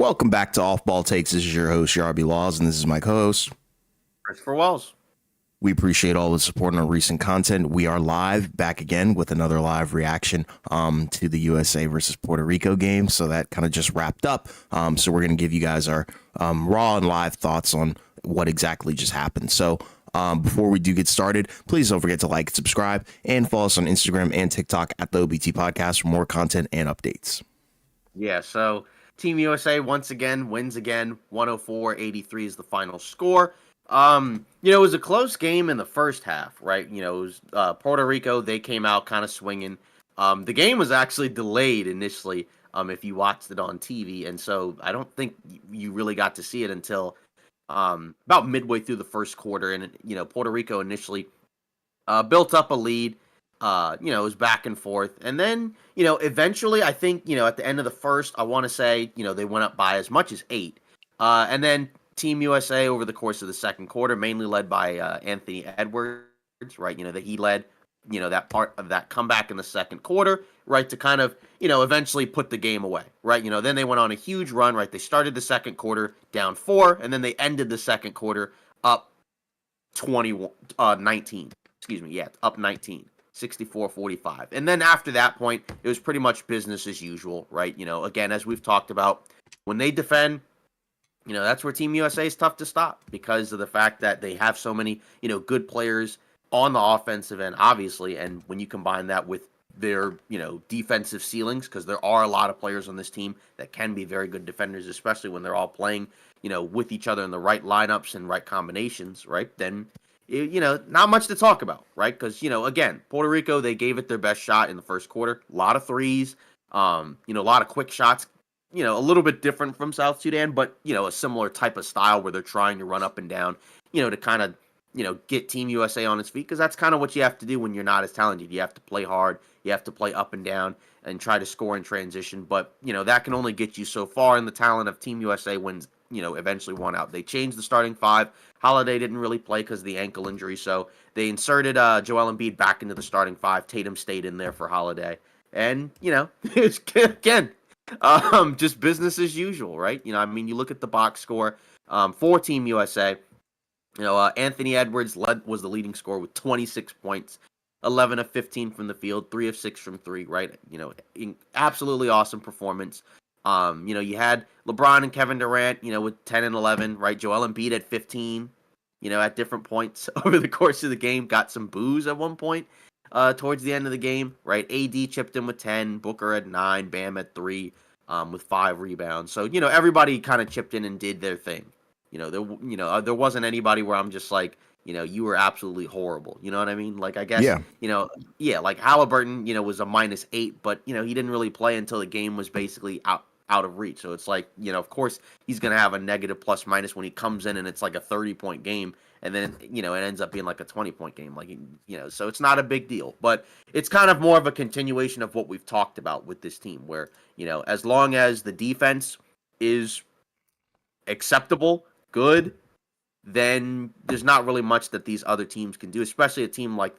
Welcome back to Off Ball Takes. This is your host, RB Laws, and this is my co-host, Christopher Wells. We appreciate all the support on our recent content. We are live, back again with another live reaction to the USA versus Puerto Rico game. So that kind of just wrapped up. So we're going to give you guys our raw and live thoughts on what exactly just happened. So before we do get started, please don't forget to like, subscribe, and follow us on Instagram and TikTok at the OBT Podcast for more content and updates. Yeah, so Team USA once again wins again. 104-83 is the final score. It was a close game in the first half, right? It was Puerto Rico. They came out kind of swinging. The game was actually delayed initially, if you watched it on TV, and so I don't think you really got to see it until about midway through the first quarter. And Puerto Rico initially built up a lead. It was back and forth, and then eventually, I think at the end of the first, I want to say they went up by as much as 8, and then Team USA over the course of the second quarter, mainly led by Anthony Edwards, right? That he led, that part of that comeback in the second quarter, right? To kind of, eventually put the game away, right? Then they went on a huge run, right? They started the second quarter down 4, and then they ended the second quarter up 19. Excuse me. Yeah, up 19. 64-45. And then after that point, it was pretty much business as usual, right? Again, as we've talked about, when they defend, that's where Team USA is tough to stop because of the fact that they have so many, good players on the offensive end, obviously. And when you combine that with their, defensive ceilings, because there are a lot of players on this team that can be very good defenders, especially when they're all playing, with each other in the right lineups and right combinations, right? Then, not much to talk about, right? Because, again, Puerto Rico, they gave it their best shot in the first quarter. A lot of threes, a lot of quick shots. A little bit different from South Sudan, but, a similar type of style where they're trying to run up and down, to kind of, get Team USA on its feet, because that's kind of what you have to do when you're not as talented. You have to play hard, you have to play up and down, and try to score in transition, but, that can only get you so far, and the talent of Team USA wins, eventually won out. They changed the starting 5. Holiday didn't really play because of the ankle injury, so they inserted Joel Embiid back into the starting 5. Tatum stayed in there for Holiday, and, it's, again, just business as usual, right? You look at the box score for Team USA. Anthony Edwards was the leading scorer with 26 points, 11 of 15 from the field, 3 of 6 from 3, right? Absolutely awesome performance. You had LeBron and Kevin Durant, with 10 and 11, right? Joel Embiid at 15, at different points over the course of the game, got some boos at one point. Towards the end of the game, right? AD chipped in with 10, Booker at 9, Bam at 3, with 5 rebounds. So, everybody kind of chipped in and did their thing. There wasn't anybody where I'm just like, you were absolutely horrible. You know what I mean? Like, I guess, like Halliburton, was a -8, but, he didn't really play until the game was basically out of reach. So it's like, of course he's going to have a negative plus minus when he comes in and it's like a 30-point game. And then, it ends up being like a 20-point game. Like, so it's not a big deal. But it's kind of more of a continuation of what we've talked about with this team where, as long as the defense is acceptable, good, then there's not really much that these other teams can do, especially a team like,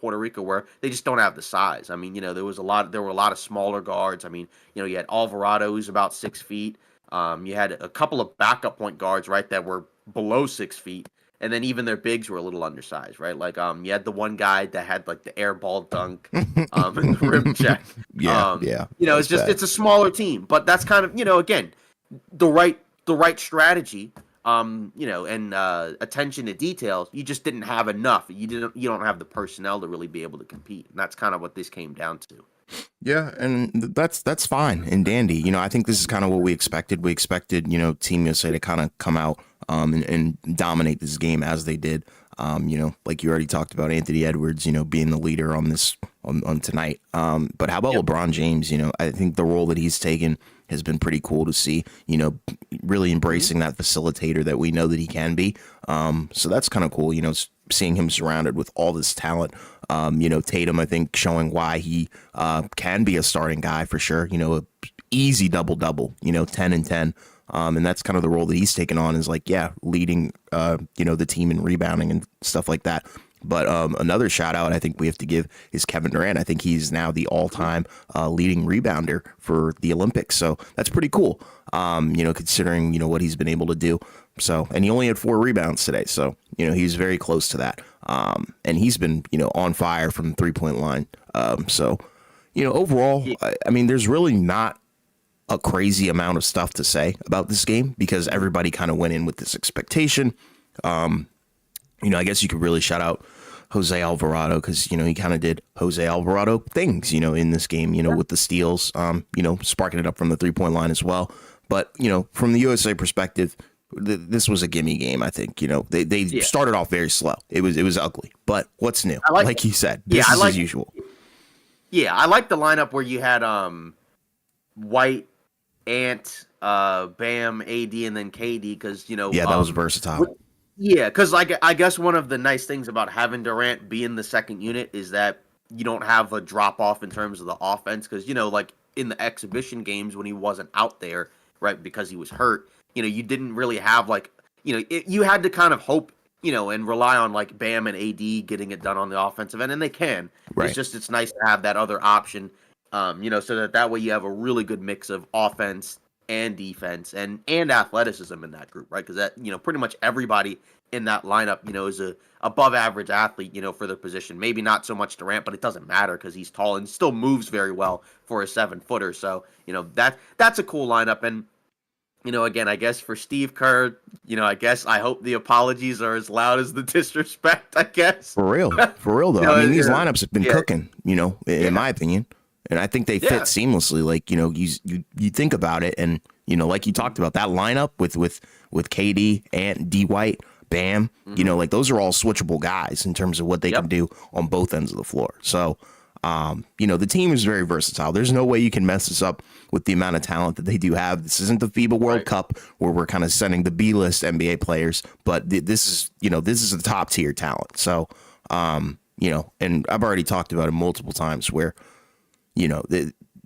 Puerto Rico, where they just don't have the size. There were a lot of smaller guards. You had Alvarado, who's about 6 feet. You had a couple of backup point guards, right, that were below 6 feet. And then even their bigs were a little undersized, right? Like, you had the one guy that had like the air ball dunk, and the rim check. It's a smaller team, but that's kind of, again, the right strategy. And attention to details. You just didn't have enough. You don't have the personnel to really be able to compete. And that's kind of what this came down to. Yeah, and that's fine and dandy. I think this is kind of what we expected. We expected, Team USA to kind of come out and dominate this game as they did. Like you already talked about Anthony Edwards, being the leader on this on tonight. But how about LeBron James? I think the role that he's taken has been pretty cool to see, really embracing that facilitator that we know that he can be. So that's kind of cool, seeing him surrounded with all this talent. Tatum, I think, showing why he can be a starting guy for sure. A easy double-double, 10 and 10. And that's kind of the role that he's taken on is like, leading, the team in rebounding and stuff like that. But another shout out I think we have to give is Kevin Durant. I think he's now the all-time leading rebounder for the Olympics. So that's pretty cool, considering, what he's been able to do. So, and he only had 4 rebounds today. So, he's very close to that. And he's been, on fire from the 3-point line. Overall, I mean, there's really not a crazy amount of stuff to say about this game because everybody kind of went in with this expectation. I guess you could really shout out Jose Alvarado because, he kind of did Jose Alvarado things, in this game, with the steals, sparking it up from the 3-point line as well. But, from the USA perspective, this was a gimme game, I think. They started off very slow. It was ugly. But what's new? Like you said, this is as usual. Yeah, I like the lineup where you had White, Ant, Bam, AD, and then KD because, that was versatile. Yeah, because I guess one of the nice things about having Durant be in the second unit is that you don't have a drop off in terms of the offense. Because like in the exhibition games when he wasn't out there, right, because he was hurt, you didn't really have you had to kind of hope, and rely on like Bam and AD getting it done on the offensive end, and they can. Right. It's nice to have that other option, so that way you have a really good mix of offense and defense and athleticism in that group, right? Because that pretty much everybody in that lineup is a above average athlete, for their position. Maybe not so much Durant, but it doesn't matter because he's tall and still moves very well for a 7-footer. So that's a cool lineup. And again, I guess for Steve Kerr, I hope the apologies are as loud as the disrespect. I guess for real though. I mean, these lineups have been cooking, in my opinion. And I think they fit seamlessly. Like, you think about it and, like you talked about that lineup with KD and D White, Bam, like those are all switchable guys in terms of what they can do on both ends of the floor. So, the team is very versatile. There's no way you can mess this up with the amount of talent that they do have. This isn't the FIBA World Cup where we're kind of sending the B-list NBA players, but this is the top tier talent. So, and I've already talked about it multiple times where,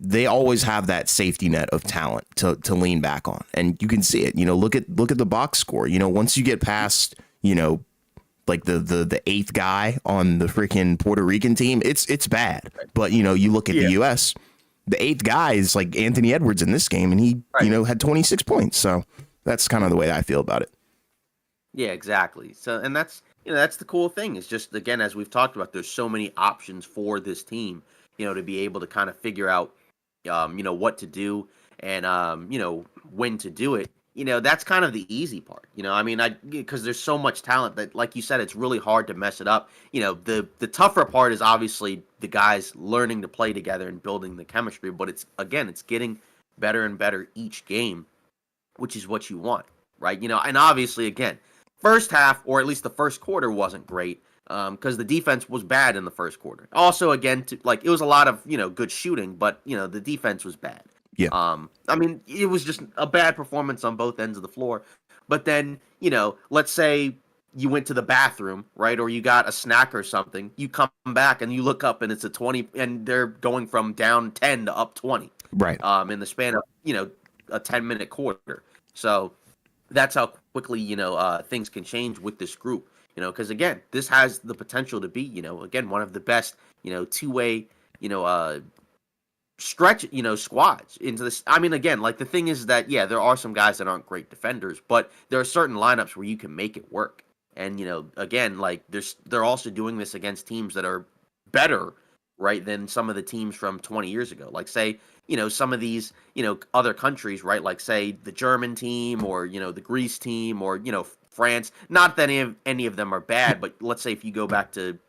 they always have that safety net of talent to lean back on. And you can see it, look at the box score, once you get past, like the 8th guy on the freaking Puerto Rican team, it's bad. But, you look at the US, the 8th guy is like Anthony Edwards in this game, and he, had 26 points. So that's kind of the way I feel about it. Yeah, exactly. So, and that's the cool thing. It's just, again, as we've talked about, there's so many options for this team, to be able to kind of figure out, what to do and, when to do it. That's kind of the easy part, because there's so much talent that, like you said, it's really hard to mess it up. The tougher part is obviously the guys learning to play together and building the chemistry, but it's getting better and better each game, which is what you want, right? And obviously, again, first half, or at least the first quarter, wasn't great. Because the defense was bad in the first quarter. Also, again, it was a lot of good shooting, but the defense was bad. Yeah. I mean, it was just a bad performance on both ends of the floor. But then let's say you went to the bathroom, right, or you got a snack or something. You come back and you look up and it's a 20, and they're going from down 10 to up 20. Right. In the span of a 10-minute quarter. So that's how quickly things can change with this group. Because again, this has the potential to be, again, one of the best, two-way, stretch, squads into this. I mean, again, like the thing is that, there are some guys that aren't great defenders, but there are certain lineups where you can make it work. And, again, like they're also doing this against teams that are better, right, than some of the teams from 20 years ago. Like, say, some of these, other countries, right, like, say, the German team or, the Greece team or, France. Not that any of them are bad, but let's say if you go back to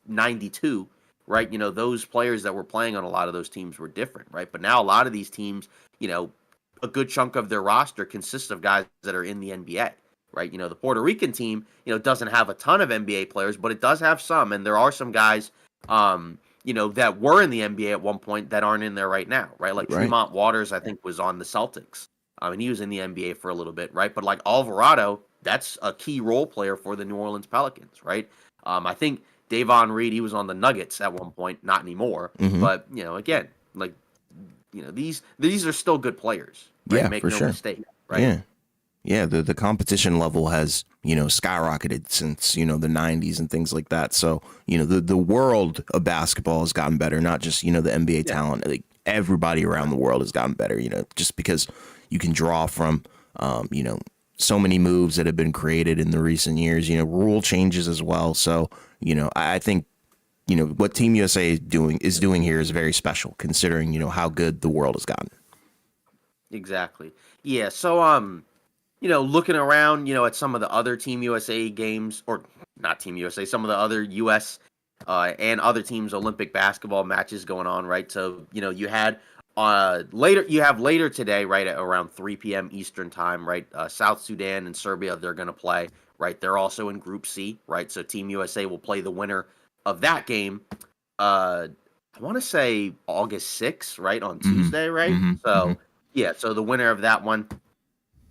92, right, those players that were playing on a lot of those teams were different, right? But now a lot of these teams, a good chunk of their roster consists of guys that are in the NBA, right? The Puerto Rican team, doesn't have a ton of NBA players, but it does have some, and there are some guys, that were in the NBA at one point that aren't in there right now, right? Like Tremont Waters, I think, was on the Celtics. And he was in the NBA for a little bit, right? But like Alvarado, that's a key role player for the New Orleans Pelicans, right? I think Davon Reed, he was on the Nuggets at one point, not anymore. Mm-hmm. But, again, like, these are still good players. Right? Yeah, Make for no sure. mistake, right? Yeah. Yeah, the competition level has, skyrocketed since, the 90s and things like that. So, the world of basketball has gotten better, not just, the NBA Yeah. talent. Like everybody around the world has gotten better, just because you can draw from, so many moves that have been created in the recent years, rule changes as well. So, I think, what Team USA is doing here is very special considering, how good the world has gotten. Exactly. Yeah. So looking around, at some of the other Team USA games, or not Team USA, some of the other US and other teams' Olympic basketball matches going on, right? So, you have later today, right, at around 3 p.m. Eastern time, right? South Sudan and Serbia, they're going to play, right? They're also in Group C, right? So Team USA will play the winner of that game. Uh, I want to say August 6th, right, on Hmm. Tuesday, right? Hmm. Hmm. So, yeah, so the winner of that one,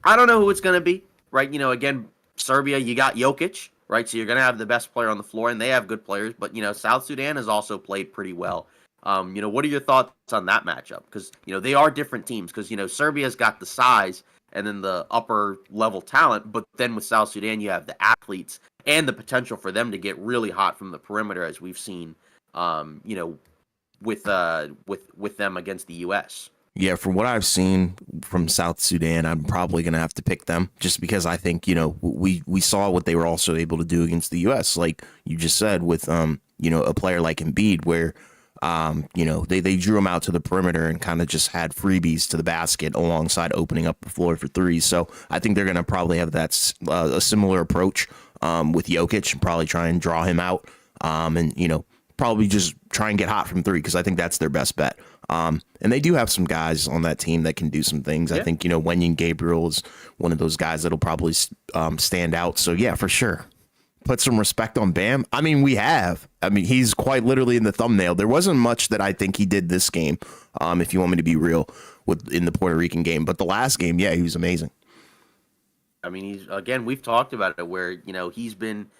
I don't know who it's going to be, right? Again, Serbia, you got Jokic, right? So you're going to have the best player on the floor, and they have good players. But, South Sudan has also played pretty well. What are your thoughts on that matchup? Because, they are different teams. Because, Serbia's got the size and then the upper level talent. But then with South Sudan, you have the athletes and the potential for them to get really hot from the perimeter, as we've seen, um, you know, with them against the U.S. Yeah, from what I've seen from South Sudan, I'm probably going to have to pick them just because I think, we saw what they were also able to do against the US, like you just said, with a player like Embiid, where they drew him out to the perimeter and kind of just had freebies to the basket alongside opening up the floor for threes. So I think they're going to probably have a similar approach with Jokic and probably try and draw him out, and probably just try and get hot from three because I think that's their best bet. And they do have some guys on that team that can do some things. I Yeah. think, Wenyan Gabriel is one of those guys that'll probably stand out. So, yeah, for sure. Put some respect on Bam. I mean, we have. I mean, he's quite literally in the thumbnail. There wasn't much that I think he did this game, if you want me to be real, in the Puerto Rican game. But the last game, yeah, he was amazing. I mean, we've talked about it where, he's been,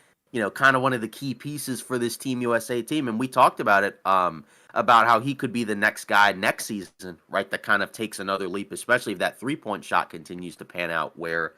kind of one of the key pieces for this Team USA team. And we talked about it, about how he could be the next guy next season, right? That kind of takes another leap, especially if that 3-point shot continues to pan out where,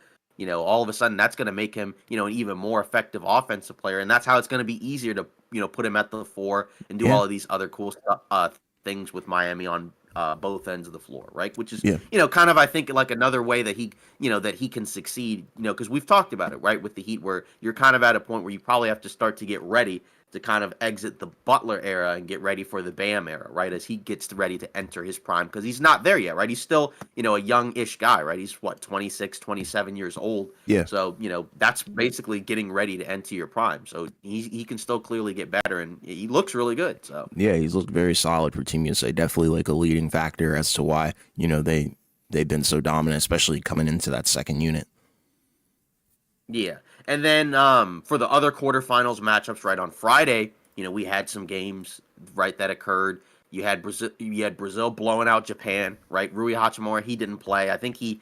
all of a sudden that's going to make him, an even more effective offensive player. And that's how it's going to be easier to, put him at the four and do Yeah, all of these other cool stuff, things with Miami on both ends of the floor, right? Which is, yeah, kind of, I think, like another way that he can succeed, because we've talked about it, right, with the Heat, where you're kind of at a point where you probably have to start to get ready to kind of exit the Butler era and get ready for the Bam era, right, as he gets ready to enter his prime, because he's not there yet, right? He's still, a young-ish guy, right? He's, 26, 27 years old. yeah. So, that's basically getting ready to enter your prime. So he can still clearly get better, and he looks really good, so. Yeah, he's looked very solid for Team USA. Definitely like a leading factor as to why, they've been so dominant, especially coming into that second unit. Yeah. And then for the other quarterfinals matchups, right, on Friday, we had some games, right, that occurred. You had Brazil blowing out Japan, right? Rui Hachimura, he didn't play. I think he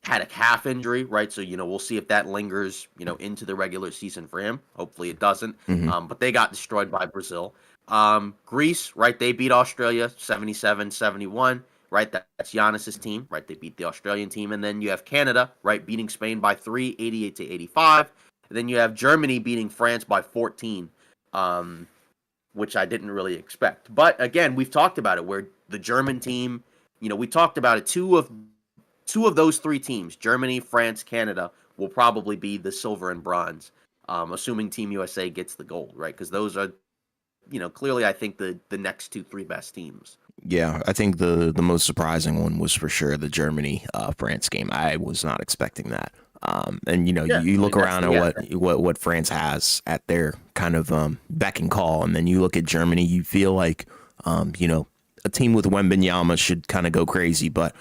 had a calf injury, right? So, we'll see if that lingers, into the regular season for him. Hopefully it doesn't. Hmm. But they got destroyed by Brazil. Greece, right? They beat Australia 77-71, right? That's Giannis's team, right? They beat the Australian team. And then you have Canada, right? Beating Spain by 3, 88-85. And then you have Germany beating France by 14, which I didn't really expect. But again, we've talked about it where the German team, we talked about it. Two of those three teams, Germany, France, Canada, will probably be the silver and bronze, assuming Team USA gets the gold, right? Because those are, clearly I think the next 2, 3 best teams. Yeah, I think the most surprising one was for sure the Germany France game. I was not expecting that. And Yeah, you I look mean around at what France has at their kind of beck and call, and then you look at Germany, you feel like a team with Wembanyama should kind of go crazy, but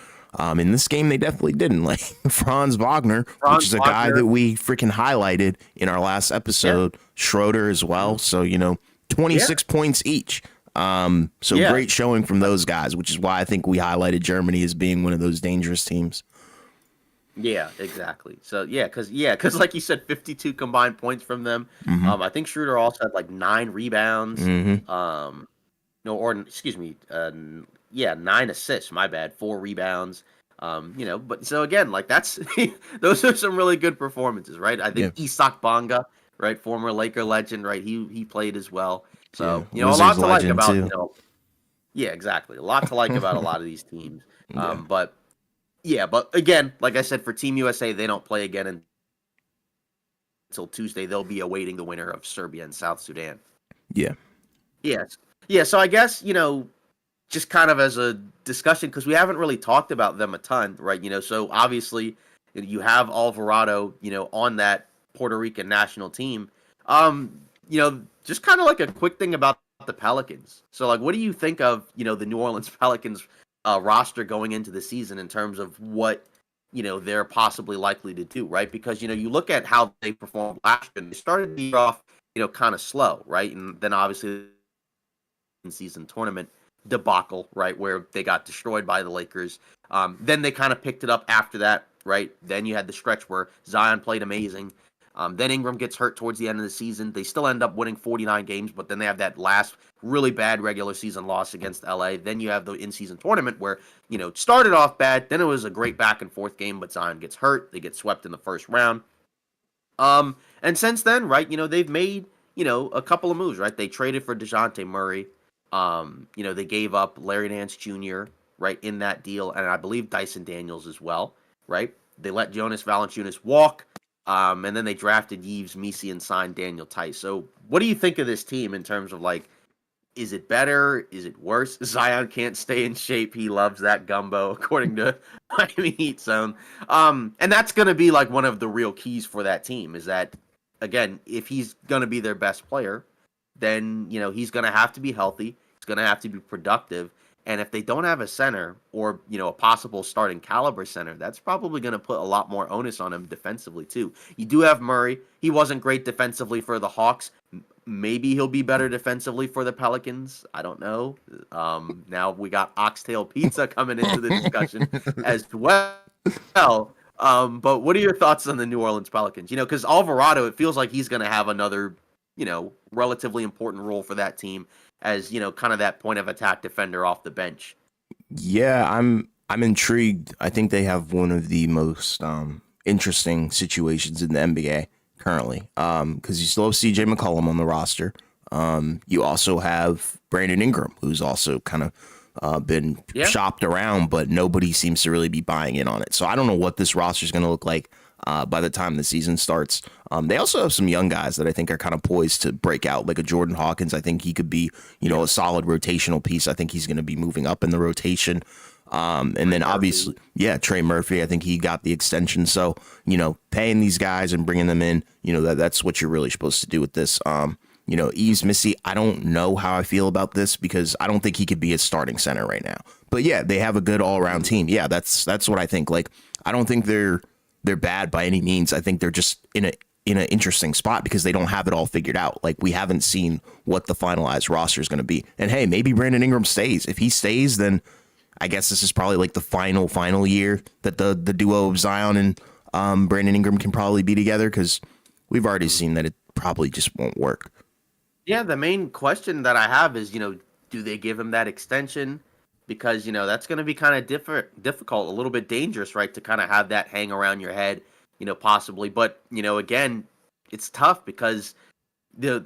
in this game they definitely didn't. Like Franz Wagner, which is a guy that we freaking highlighted in our last episode, Schroeder as well. So 26 points each. So Yeah. great showing from those guys, which is why I think we highlighted Germany as being one of those dangerous teams. Yeah, exactly. So because like you said, 52 combined points from them. Hmm. I think Schroeder also had like 9 rebounds. Hmm. No, or excuse me, 9 assists. My bad, 4 rebounds. But so again, like that's those are some really good performances, right? I Yeah. think Isak Bonga, right, former Laker legend, right? He played as well. Yeah. So, a Wizards lot to like legend about, too. yeah, exactly. A lot to like about a lot of these teams. Yeah. But yeah, but again, like I said, for Team USA, they don't play again until Tuesday. They'll be awaiting the winner of Serbia and South Sudan. Yeah. Yes. Yeah, so I guess, just kind of as a discussion, because we haven't really talked about them a ton, right? So obviously you have Alvarado, on that Puerto Rican national team. Just kind of like a quick thing about the Pelicans. So, like, what do you think of, the New Orleans Pelicans roster going into the season in terms of what, they're possibly likely to do, right? Because, you look at how they performed last year, and they started the year off, kind of slow, right? And then obviously in season tournament debacle, right, where they got destroyed by the Lakers. Then they kind of picked it up after that, right? Then you had the stretch where Zion played amazing. Then Ingram gets hurt towards the end of the season. They still end up winning 49 games, but then they have that last really bad regular season loss against LA. Then you have the in-season tournament where, it started off bad. Then it was a great back and forth game, but Zion gets hurt. They get swept in the first round. And since then, right, they've made, a couple of moves, right? They traded for DeJounte Murray. They gave up Larry Nance Jr., right, in that deal, and I believe Dyson Daniels as well, right? They let Jonas Valanciunas walk, and then they drafted Yves Missi and signed Daniel Tice. So what do you think of this team in terms of, like, is it better? Is it worse? Zion can't stay in shape. He loves that gumbo, according to Miami Heat Zone. And that's going to be, like, one of the real keys for that team is that, again, if he's going to be their best player, then, he's going to have to be healthy. He's going to have to be productive. And if they don't have a center or, a possible starting caliber center, that's probably going to put a lot more onus on him defensively, too. You do have Murray. He wasn't great defensively for the Hawks. Maybe he'll be better defensively for the Pelicans. I don't know. Now we got Oxtail Pizza coming into the discussion as well. But what are your thoughts on the New Orleans Pelicans? Because Alvarado, it feels like he's going to have another relatively important role for that team as, kind of that point of attack defender off the bench. Yeah, I'm intrigued. I think they have one of the most interesting situations in the NBA currently. Because you still have CJ McCollum on the roster. You also have Brandon Ingram, who's also kind of been shopped around, but nobody seems to really be buying in on it. So I don't know what this roster is going to look like by the time the season starts. They also have some young guys that I think are kind of poised to break out, like a Jordan Hawkins. I think he could be, a solid rotational piece. I think he's going to be moving up in the rotation. And then obviously, Trey Murphy, I think he got the extension. So, paying these guys and bringing them in, that's what you're really supposed to do with this. Yves Missi, I don't know how I feel about this because I don't think he could be a starting center right now. But yeah, they have a good all around team. Yeah, that's what I think. Like, I don't think they're bad by any means. I think they're just in an interesting spot because they don't have it all figured out. Like, we haven't seen what the finalized roster is going to be. And hey, maybe Brandon Ingram stays. If he stays, then I guess this is probably like the final year that the duo of Zion and Brandon Ingram can probably be together because we've already seen that it probably just won't work. Yeah, the main question that I have is, do they give him that extension? Because, that's going to be kind of difficult, a little bit dangerous, right, to kind of have that hang around your head, possibly. But, again, it's tough because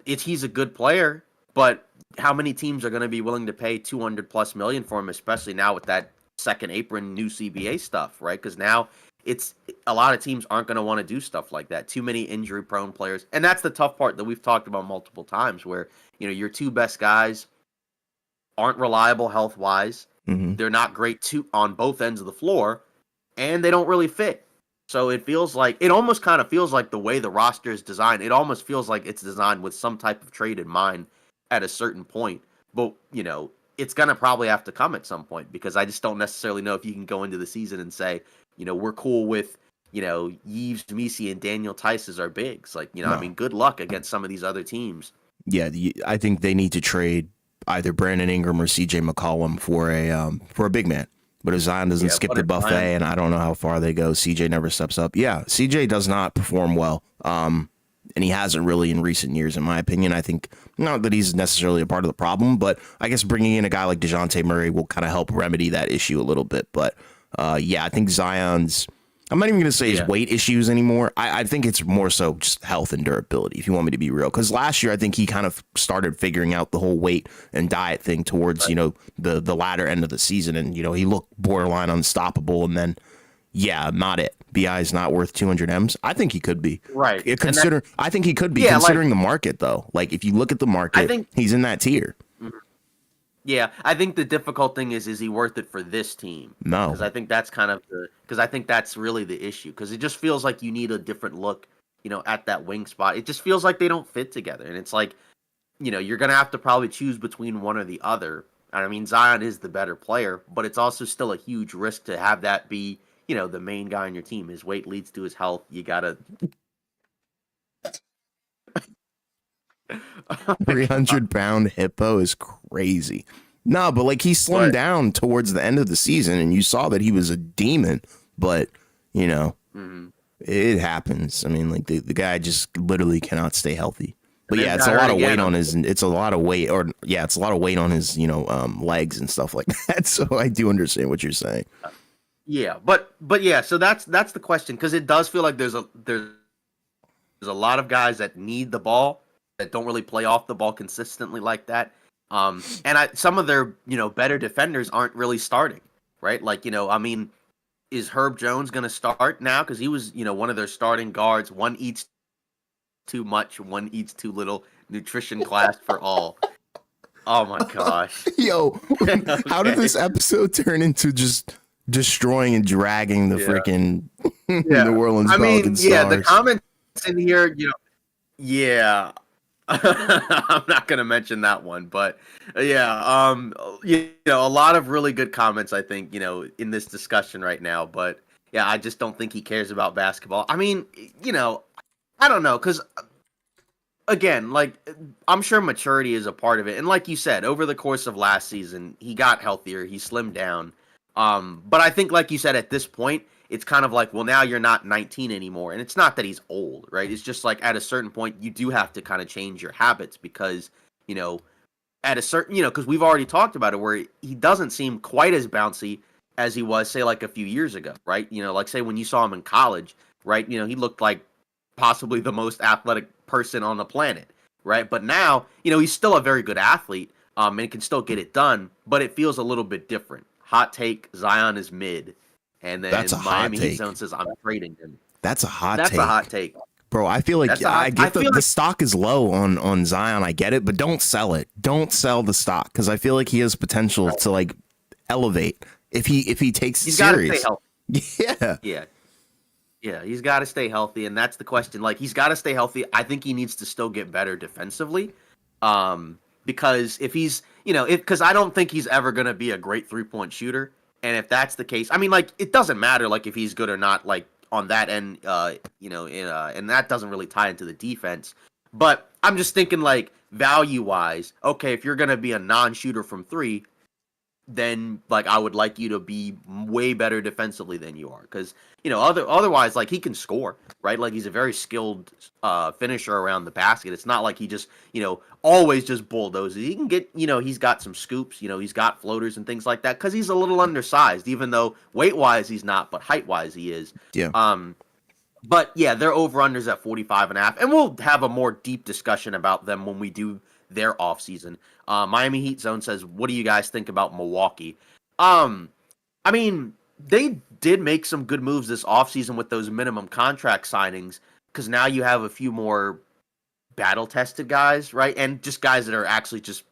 he's a good player, but how many teams are going to be willing to pay $200+ million for him, especially now with that second apron new CBA stuff, right? Because now it's a lot of teams aren't going to want to do stuff like that. Too many injury prone players. And that's the tough part that we've talked about multiple times where, your two best guys aren't reliable health wise. Mm-hmm. They're not great on both ends of the floor and they don't really fit. So it almost kind of feels like the way the roster is designed. It almost feels like it's designed with some type of trade in mind at a certain point. But, it's going to probably have to come at some point because I just don't necessarily know if you can go into the season and say, we're cool with, Yves Missi and Daniel Tice as our bigs. Like, no. I mean, good luck against some of these other teams. Yeah, I think they need to trade either Brandon Ingram or CJ McCollum for a big man. But if Zion doesn't skip the buffet, and I don't know how far they go, CJ never steps up. Yeah, CJ does not perform well. And he hasn't really in recent years, in my opinion. I think not that he's necessarily a part of the problem, but I guess bringing in a guy like DeJounte Murray will kind of help remedy that issue a little bit. But Yeah, I think Zion's. I'm not even going to say his weight issues anymore. I think it's more so just health and durability, if you want me to be real. Because last year, I think he kind of started figuring out the whole weight and diet thing towards, the latter end of the season. And, he looked borderline unstoppable. And then, yeah, not it. BI is not worth 200 M's. I think he could be. Right. I think he could be, considering the market, though. Like, if you look at the market, he's in that tier. Yeah, I think the difficult thing is he worth it for this team? No. Because I think that's I think that's really the issue. Because it just feels like you need a different look, at that wing spot. It just feels like they don't fit together. And it's like, you're going to have to probably choose between one or the other. And I mean, Zion is the better player, but it's also still a huge risk to have that be, the main guy on your team. His weight leads to his health. You got to... 300-pound hippo is crazy. No, but like he slimmed down towards the end of the season, and you saw that he was a demon. But it happens. I mean, like the guy just literally cannot stay healthy. But yeah, it's a lot of weight on his. It's a lot of weight, it's a lot of weight on his, legs and stuff like that. So I do understand what you're saying. Yeah, but yeah, so that's the question, because it does feel like there's a lot of guys that need the ball, that don't really play off the ball consistently like that. And some of their, better defenders aren't really starting, right? Like, I mean, is Herb Jones going to start now? Because he was, one of their starting guards. One eats too much, one eats too little. Nutrition class for all. Oh my gosh. Yo, how did this episode turn into just destroying and dragging the freaking New Orleans Pelicans stars? Yeah, the comments in here, yeah. I'm not going to mention that one, but yeah, a lot of really good comments, I think, in this discussion right now. But yeah, I just don't think he cares about basketball. I mean, I don't know, because again, like, I'm sure maturity is a part of it. And like you said, over the course of last season, he got healthier, he slimmed down. But I think, like you said, at this point, it's kind of like, well, now you're not 19 anymore. And it's not that he's old, right? It's just like at a certain point, you do have to kind of change your habits because, at a certain, because we've already talked about it, where he doesn't seem quite as bouncy as he was, say, like a few years ago, right? Like, say, when you saw him in college, right? He looked like possibly the most athletic person on the planet, right? But now, he's still a very good athlete, and can still get it done, but it feels a little bit different. Hot take, Zion is mid. And then Miami Heat Zone says, I'm trading him. That's a hot take. That's a hot take. Bro, I feel like I get the stock is low on Zion. I get it, but don't sell it. Don't sell the stock, because I feel like he has potential to like elevate if he takes it serious. He's got to stay healthy. Yeah, he's got to stay healthy, and that's the question. Like, he's got to stay healthy. I think he needs to still get better defensively, because if he's, because I don't think he's ever going to be a great 3-point shooter. And if that's the case, I mean, like, it doesn't matter, like, if he's good or not, like, on that end, and that doesn't really tie into the defense. But I'm just thinking, like, value-wise, okay, if you're going to be a non-shooter from 3, then, like, I would like you to be way better defensively than you are. Because, otherwise, like, he can score, right? Like, he's a very skilled finisher around the basket. It's not like he just, always just bulldozes. He can get, he's got some scoops, he's got floaters and things like that, because he's a little undersized, even though weight-wise he's not, but height-wise he is. Yeah. But, yeah, their over-unders at 45.5, and we'll have a more deep discussion about them when we do their offseason. Miami Heat Zone says, what do you guys think about Milwaukee? I mean, they did make some good moves this offseason with those minimum contract signings, because now you have a few more battle-tested guys, right? And just guys that are actually just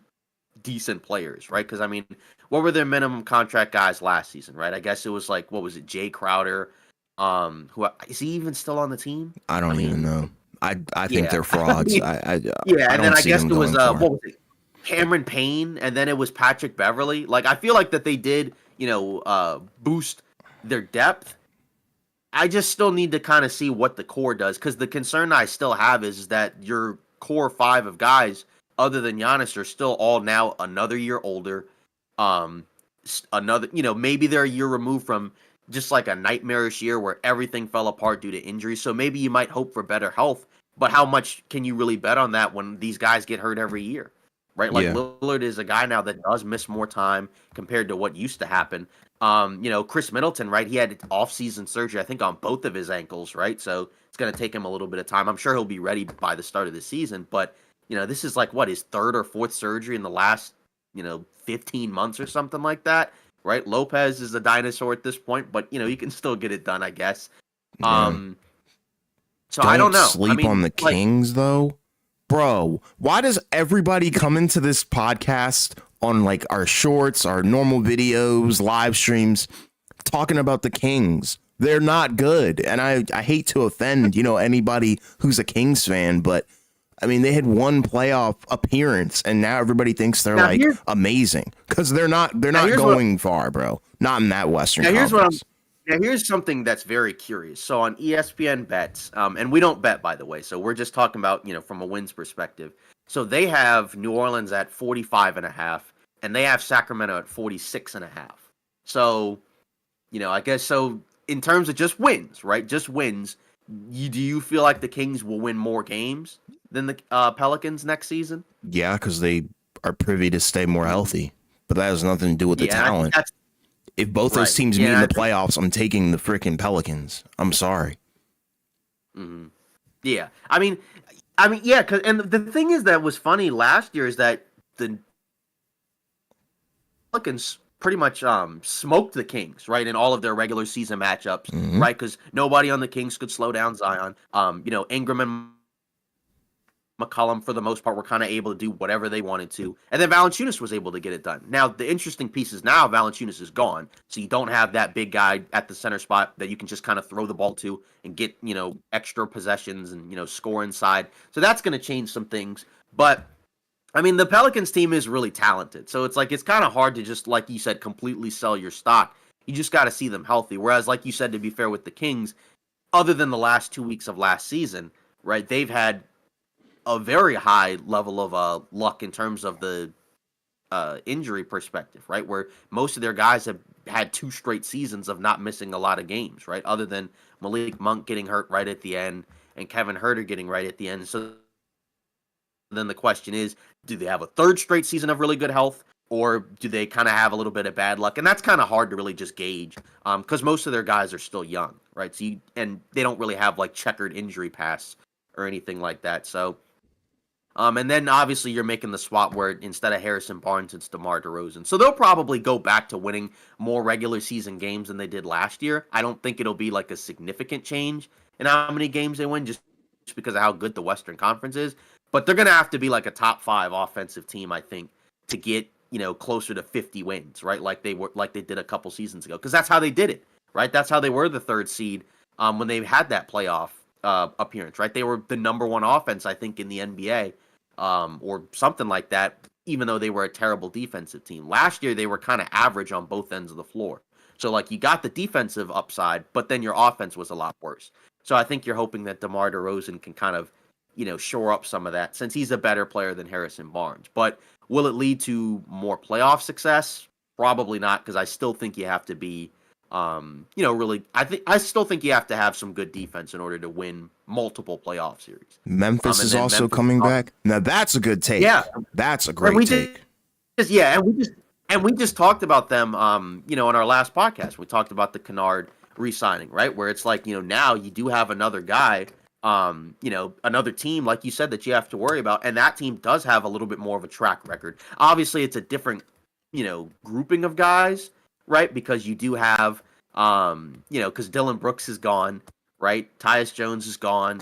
decent players, right? Because, I mean, what were their minimum contract guys last season, right? I guess it was like, what was it, Jay Crowder? Who is he even still on the team? I don't even know. I think they're frauds. And then I guess it was what was it? Cameron Payne, and then it was Patrick Beverly. Like, I feel like that they did, boost their depth. I just still need to kind of see what the core does, because the concern I still have is that your core 5 of guys, other than Giannis, are still all now another year older. Maybe they're a year removed from just like a nightmarish year where everything fell apart due to injury. So maybe you might hope for better health, but how much can you really bet on that when these guys get hurt every year, right? Like, Lillard is a guy now that does miss more time compared to what used to happen. Chris Middleton, right? He had off-season surgery, I think, on both of his ankles, right? So it's going to take him a little bit of time. I'm sure he'll be ready by the start of the season, but this is like his third or fourth surgery in the last 15 months or something like that, right? Lopez is a dinosaur at this point, but he can still get it done, I guess. Yeah. So I don't know. Sleep on the Kings, though. Bro, why does everybody come into this podcast on like our shorts, our normal videos, live streams, talking about the Kings? They're not good. And I hate to offend, anybody who's a Kings fan, but I mean, they had one playoff appearance and now everybody thinks they're amazing because they're not going far, bro. Not in that Western Conference. Now, here's something that's very curious. So on ESPN bets, and we don't bet, by the way, so we're just talking about, from a wins perspective. So they have New Orleans at 45.5, and they have Sacramento at 46.5. So, I guess so in terms of just wins, right? Just wins. Do you feel like the Kings will win more games than the Pelicans next season? Yeah, because they are privy to stay more healthy. But that has nothing to do with the talent. If both those teams meet in the playoffs, I'm taking the freaking Pelicans. I'm sorry. Mm-hmm. Yeah, I mean, yeah. And the thing is that was funny last year is that the Pelicans pretty much smoked the Kings, right, in all of their regular season matchups, right? Because nobody on the Kings could slow down Zion. Ingram and McCollum, for the most part, were kind of able to do whatever they wanted to. And then Valanciunas was able to get it done. Now, the interesting piece is now Valanciunas is gone. So you don't have that big guy at the center spot that you can just kind of throw the ball to and get, extra possessions and, score inside. So that's going to change some things. But, I mean, the Pelicans team is really talented. So it's kind of hard to just, like you said, completely sell your stock. You just got to see them healthy. Whereas, like you said, to be fair with the Kings, other than the last 2 weeks of last season, right, they've had a very high level of luck in terms of the injury perspective, right? Where most of their guys have had 2 straight seasons of not missing a lot of games, right? Other than Malik Monk getting hurt right at the end and Kevin Huerter getting right at the end. So then the question is, do they have a 3rd straight season of really good health, or do they kind of have a little bit of bad luck? And that's kind of hard to really just gauge because most of their guys are still young, right? So and they don't really have like checkered injury paths or anything like that. So and then obviously you're making the swap where instead of Harrison Barnes, it's DeMar DeRozan. So they'll probably go back to winning more regular season games than they did last year. I don't think it'll be like a significant change in how many games they win just because of how good the Western Conference is. But they're going to have to be like a top 5 offensive team, I think, to get, closer to 50 wins, right? Like they did a couple seasons ago. Because that's how they did it, right? That's how they were the 3rd seed when they had that playoff appearance, right? They were the number 1 offense, I think, in the NBA. Or something like that, even though they were a terrible defensive team. Last year, they were kind of average on both ends of the floor. So, you got the defensive upside, but then your offense was a lot worse. So I think you're hoping that DeMar DeRozan can kind of, shore up some of that since he's a better player than Harrison Barnes. But will it lead to more playoff success? Probably not, because I still think you have to be really, I still think you have to have some good defense in order to win multiple playoff series. Memphis is also coming back. Now that's a good take. Yeah, that's a great take. And we just talked about them. In our last podcast, we talked about the Kennard re-signing, right? Where it's now you do have another guy, another team, like you said, that you have to worry about, and that team does have a little bit more of a track record. Obviously, it's a different, grouping of guys. Right, because you do have, because Dylan Brooks is gone, right? Tyus Jones is gone.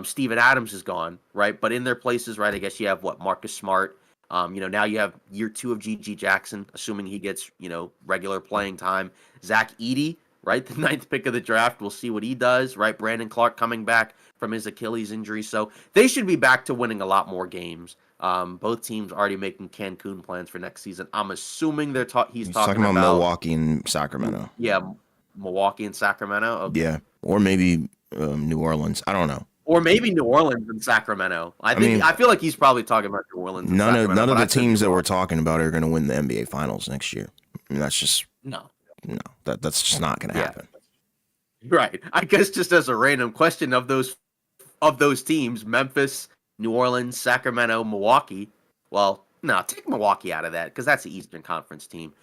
Steven Adams is gone, right? But in their places, right, I guess you have, Marcus Smart. Now you have year 2 of G.G. Jackson, assuming he gets, regular playing time. Zach Edey, right, the 9th pick of the draft. We'll see what he does, right? Brandon Clark coming back from his Achilles injury. So they should be back to winning a lot more games. Both teams already making Cancun plans for next season. I'm assuming he's talking about Milwaukee and Sacramento. Yeah, Milwaukee and Sacramento. Okay. Yeah, or maybe New Orleans. I don't know. Or maybe New Orleans and Sacramento. I feel like he's probably talking about New Orleans. None of the teams that we're talking about are going to win the NBA Finals next year. I mean, that's just no. That's just not going to happen. Right. I guess just as a random question of those teams, Memphis, New Orleans, Sacramento, Milwaukee. Well, no, take Milwaukee out of that because that's the Eastern Conference team.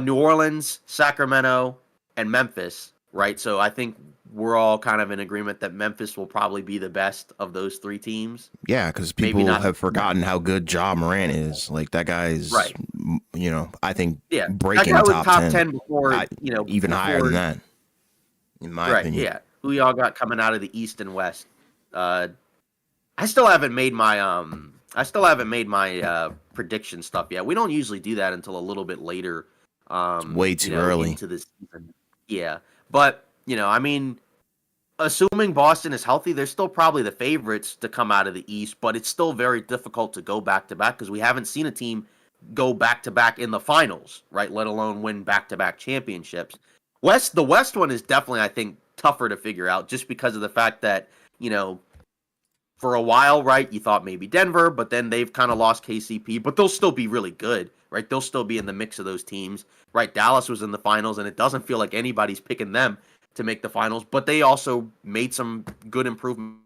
New Orleans, Sacramento, and Memphis, right? So I think we're all kind of in agreement that Memphis will probably be the best of those three teams. Yeah, because Maybe people not. have forgotten how good Ja Morant is. Like that guy is, Right. I think Yeah. That breaking guy was top top 10, 10 before, even higher than before. that, in my Right. opinion. Yeah. Who y'all got coming out of the East and West? Uh, I still haven't made my prediction stuff yet. We don't usually do that until a little bit later, It's way too early. into the season. Yeah. But, I mean, assuming Boston is healthy, they're still probably the favorites to come out of the East, but it's still very difficult to go back to back because we haven't seen a team go back to back in the finals, right? Let alone win back to back championships. The West one is definitely, I think, tougher to figure out just because of the fact that, for a while, right, you thought maybe Denver, but then they've kind of lost KCP, but they'll still be really good, right? They'll still be in the mix of those teams, right? Dallas was in the finals, and it doesn't feel like anybody's picking them to make the finals, but they also made some good improvements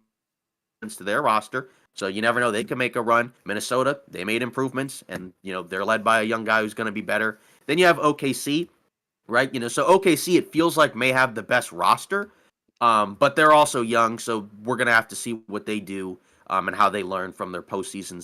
to their roster. So you never know, they can make a run. Minnesota, they made improvements, and they're led by a young guy who's going to be better. Then you have OKC, right? So OKC, it feels like may have the best roster, but they're also young, so we're gonna have to see what they do, and how they learn from their postseason,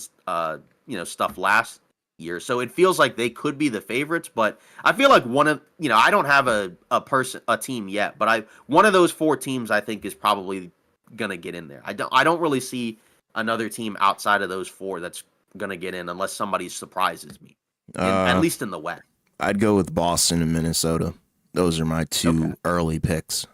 stuff last year. So it feels like they could be the favorites, but I feel like I don't have a team yet, but one of those four teams I think is probably gonna get in there. I don't really see another team outside of those four that's gonna get in unless somebody surprises me, at Uh, least in the West. I'd go with Boston and Minnesota. Those are my Okay. two early picks.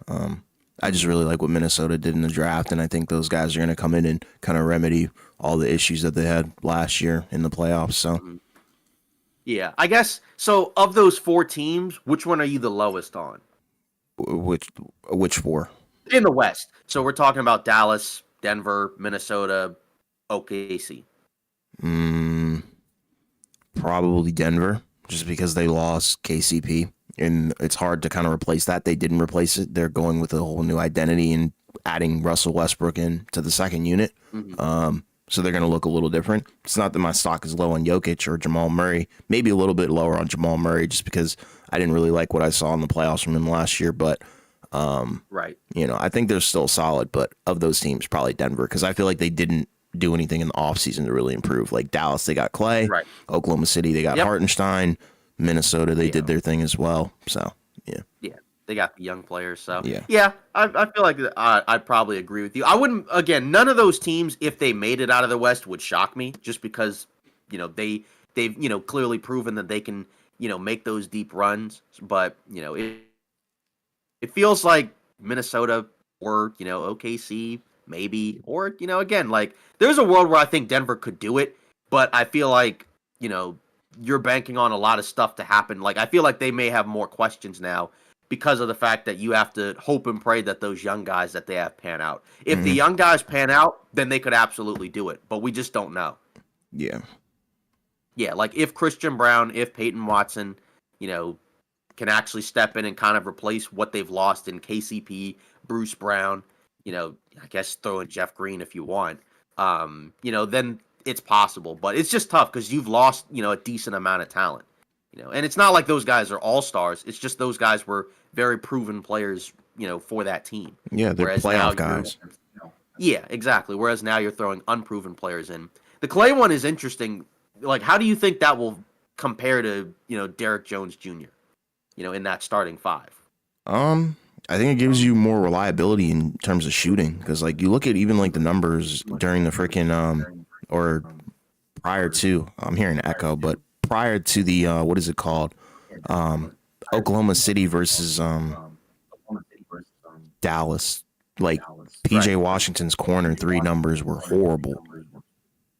I just really like what Minnesota did in the draft, and I think those guys are going to come in and kind of remedy all the issues that they had last year in the playoffs. So, Mhm. Yeah, I guess so. Of those four teams, which one are you the lowest on which which four? in the West? So we're talking about Dallas, Denver, Minnesota, OKC. Mm, Probably Denver, just because they lost KCP, and it's hard to kind of replace that. They didn't replace it. They're going with a whole new identity and adding Russell Westbrook in to the second unit. Hmm. So they're going to look a little different. It's not that my stock is low on Jokic or Jamal Murray, maybe a little bit lower on Jamal Murray, just because I didn't really like what I saw in the playoffs from him last year. But Right. I think they're still solid. But of those teams, probably Denver, because I feel like they didn't do anything in the offseason to really improve. Like Dallas, they got Clay. Right. Oklahoma City, they got Yep. Hartenstein. Minnesota, they did Yeah. their thing as well. So, yeah. Yeah. They got the young players, so Yeah. yeah. I feel like I'd probably agree with you. I wouldn't. Again, none of those teams, if they made it out of the West, would shock me, just because they've clearly proven that they can make those deep runs. But it feels like Minnesota or OKC maybe, or again, like there's a world where I think Denver could do it, but I feel like you're banking on a lot of stuff to happen. Like I feel like they may have more questions now because of the fact that you have to hope and pray that those young guys that they have pan out. If the Hmm. young guys pan out, then they could absolutely do it, but we just don't know. Yeah. Yeah, like if Christian Brown, if Peyton Watson, you know, can actually step in and kind of replace what they've lost in KCP, Bruce Brown, I guess throw in Jeff Green if you want. Then it's possible, but it's just tough because you've lost, a decent amount of talent. And it's not like those guys are all stars. It's just those guys were very proven players, for that team. Yeah, they're Whereas now playoff guys. yeah, exactly. Whereas now you're throwing unproven players in. The Clay one is interesting. Like, how do you think that will compare to, Derek Jones Jr., in that starting five? I think it gives you more reliability in terms of shooting because, like, you look at even like the numbers during the freaking or prior to I'm hearing echo, but prior to the what is it called? Um, Oklahoma City versus Dallas. Like Right. PJ Washington's corner three numbers were horrible.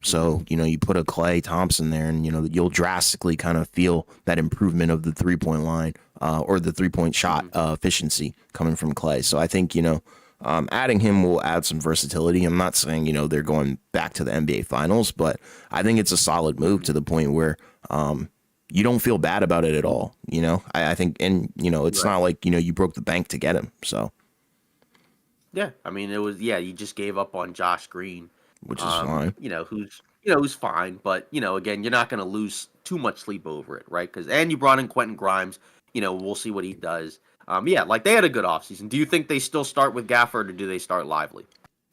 So, you put a Clay Thompson there and, you'll drastically kind of feel that improvement of the 3-point line or the 3-point shot efficiency coming from Clay. So I think, adding him will add some versatility. I'm not saying, they're going back to the NBA finals, but I think it's a solid move to the point where you don't feel bad about it at all. I think, and, it's Right. not like, you broke the bank to get him. So, Yeah. I mean, it was, yeah, you just gave up on Josh Green, which is fine. who's, it was fine, but again, you're not going to lose too much sleep over it, right? And you brought in Quentin Grimes. We'll see what he does. Yeah, like they had a good offseason. Do you think they still start with Gafford or do they start Lively?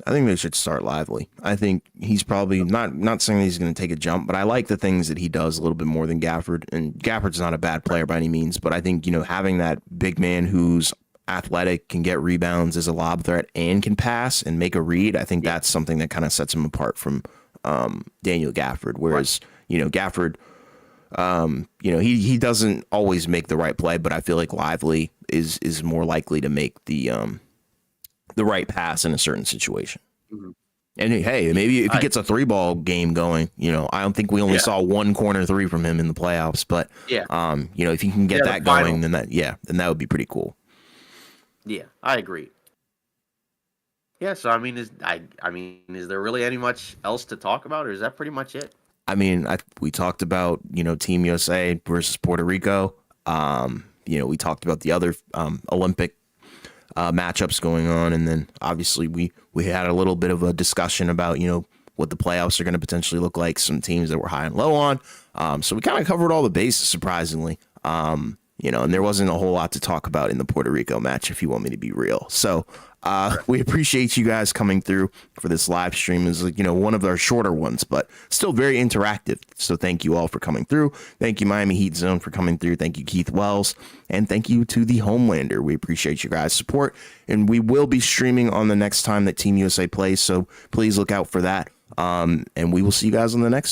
I think they should start Lively. I think he's probably not saying he's going to take a jump, but I like the things that he does a little bit more than Gafford. And Gafford's not a bad player by any means, but I think, having that big man who's athletic, can get rebounds as a lob threat, and can pass and make a read, I think that's something that kind of sets him apart from Daniel Gafford. Whereas, Gafford, he doesn't always make the right play, but I feel like Lively is more likely to make the right pass in a certain situation. Mm-hmm. And hey, maybe if he gets a 3-ball game going, I don't think we only saw one corner 3 from him in the playoffs, but if he can get that going, then that would be pretty cool. Yeah, I agree. Yeah, so I mean, is there really any much else to talk about, or is that pretty much it? I mean, we talked about Team USA versus Puerto Rico. We talked about the other Olympic matchups going on, and then obviously we had a little bit of a discussion about what the playoffs are going to potentially look like, some teams that we're high and low on. So we kind of covered all the bases, surprisingly. And there wasn't a whole lot to talk about in the Puerto Rico match, if you want me to be real. So we appreciate you guys coming through for this live stream. Is one of our shorter ones, but still very interactive. So thank you all for coming through. Thank you, Miami Heat Zone, for coming through. Thank you, Keith Wells, and thank you to the Homelander. We appreciate you guys' support, and we will be streaming on the next time that Team USA plays. So please look out for that. And we will see you guys on the next.